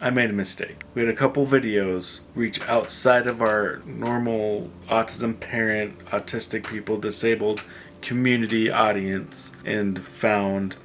I made a mistake. We had a couple videos reach outside of our normal autism parent, autistic people, disabled community audience and found,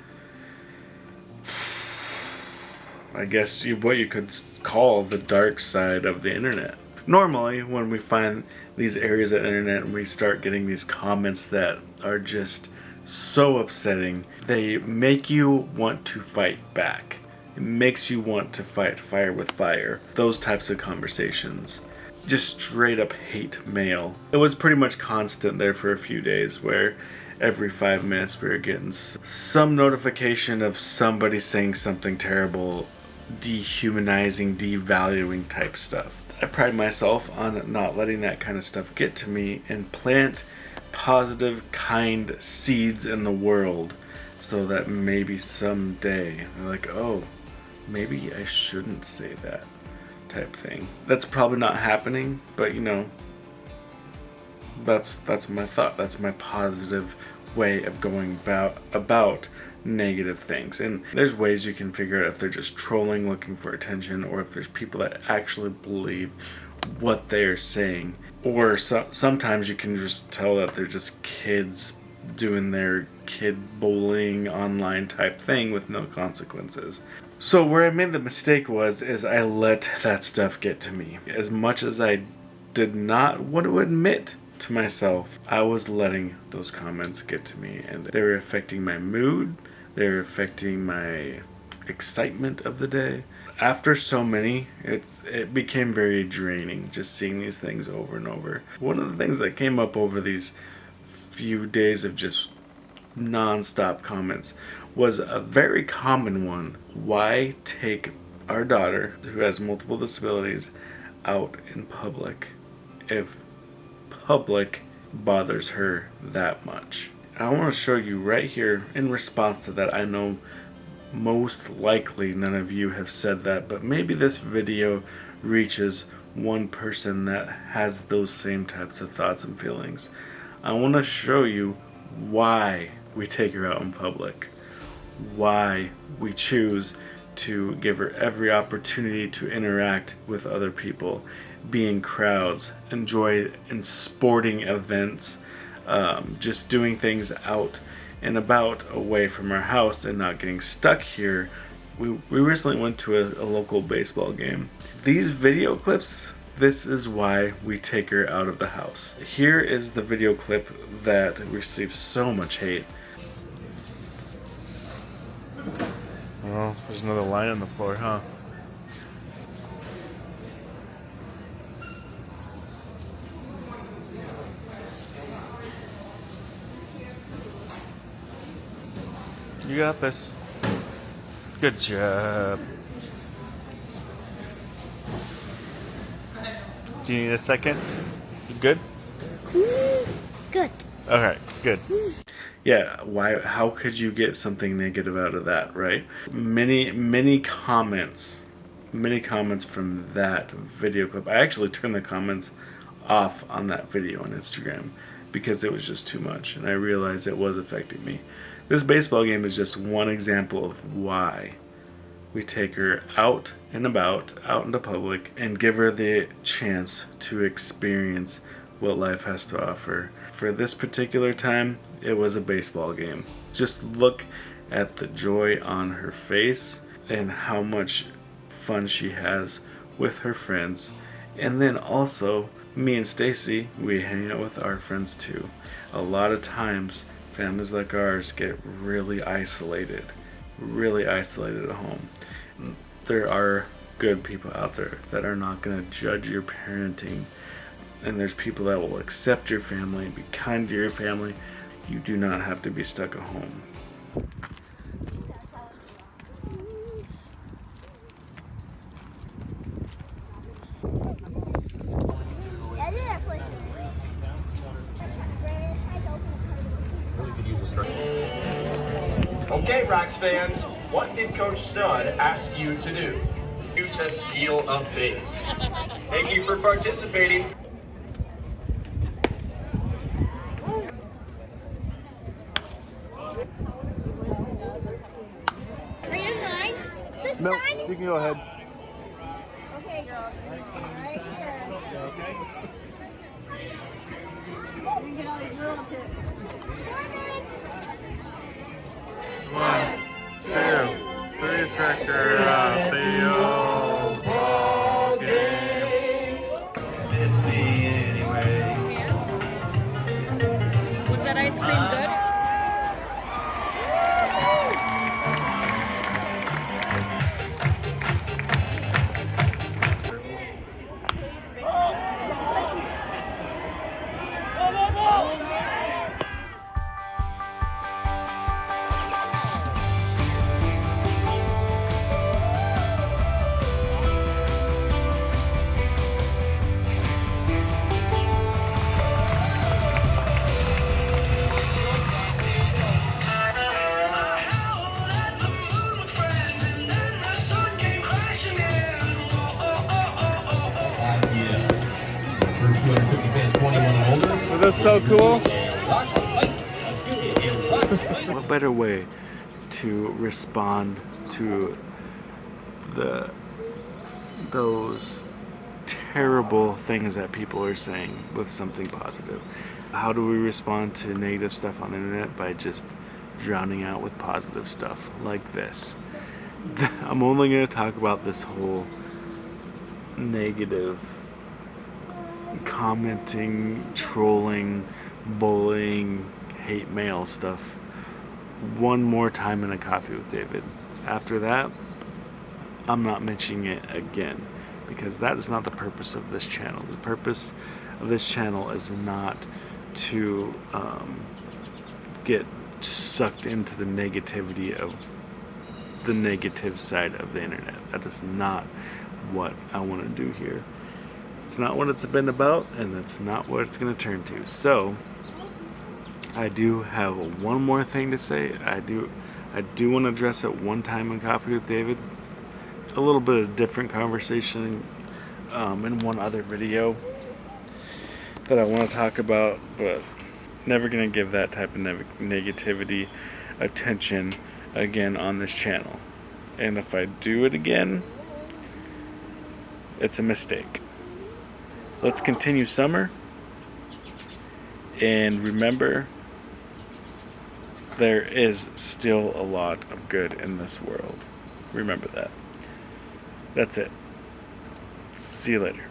I guess, what you could call the dark side of the internet. Normally, when we find these areas of the internet and we start getting these comments that are just so upsetting, they make you want to fight back. It makes you want to fight fire with fire. Those types of conversations. Just straight up hate mail. It was pretty much constant there for a few days where every 5 minutes we were getting some notification of somebody saying something terrible, dehumanizing, devaluing type stuff. I pride myself on not letting that kind of stuff get to me and plant positive, kind seeds in the world so that maybe someday they're like, oh, maybe I shouldn't say that type thing. That's probably not happening, but you know, that's my thought. That's my positive way of going about negative things. And there's ways you can figure out if they're just trolling, looking for attention, or if there's people that actually believe what they're saying. Or sometimes you can just tell that they're just kids doing their kid bullying online type thing with no consequences. So where I made the mistake is I let that stuff get to me. As much as I did not want to admit to myself, I was letting those comments get to me, and they were affecting my mood. They were affecting my excitement of the day. After so many, it became very draining just seeing these things over and over. One of the things that came up over these few days of just non-stop comments was a very common one. Why take our daughter, who has multiple disabilities, out in public if public bothers her that much? I want to show you right here in response to that. I know most likely none of you have said that, but maybe this video reaches one person that has those same types of thoughts and feelings. I want to show you why we take her out in public, why we choose to give her every opportunity to interact with other people, be in crowds, enjoy in sporting events, just doing things out and about away from our house and not getting stuck here. We recently went to a local baseball game. These video clips, this is why we take her out of the house. Here is the video clip that received so much hate. Oh, there's another line on the floor, huh? You got this. Good job. Do you need a second? You good? Good. Okay, good. Yeah, why? How could you get something negative out of that, right? Many comments from that video clip. I actually turned the comments off on that video on Instagram because it was just too much, and I realized it was affecting me. This baseball game is just one example of why we take her out and about, out into public, and give her the chance to experience what life has to offer. For this particular time, it was a baseball game. Just look at the joy on her face and how much fun she has with her friends. And then also, me and Stacy, we hang out with our friends too. A lot of times, families like ours get really isolated at home. There are good people out there that are not going to judge your parenting, and there's people that will accept your family and be kind to your family. You do not have to be stuck at home. Okay, Rocks fans, what did Coach Stud ask you to do? You to steal a base. Thank you for participating. Are you guys? No, you can go ahead. get all these little tips. 1, 2, 3 structure of the old ball game. Miss me anyway. Was that ice cream good? That's so cool. What better way to respond to those terrible things that people are saying with something positive? How do we respond to negative stuff on the internet? By just drowning out with positive stuff like this. I'm only going to talk about this whole negative commenting, trolling, bullying, hate mail stuff one more time in a Coffee with David. After that, I'm not mentioning it again, because that is not the purpose of this channel. The purpose of this channel is not to get sucked into the negativity of the negative side of the internet. That is not what I want to do here. It's not what it's been about, and that's not what it's going to turn to. So, I do have one more thing to say. I do want to address it one time in Coffee with David. A little bit of different conversation in one other video that I want to talk about, but never going to give that type of negativity attention again on this channel. And if I do it again, it's a mistake. Let's continue summer, and remember, there is still a lot of good in this world. Remember that. That's it. See you later.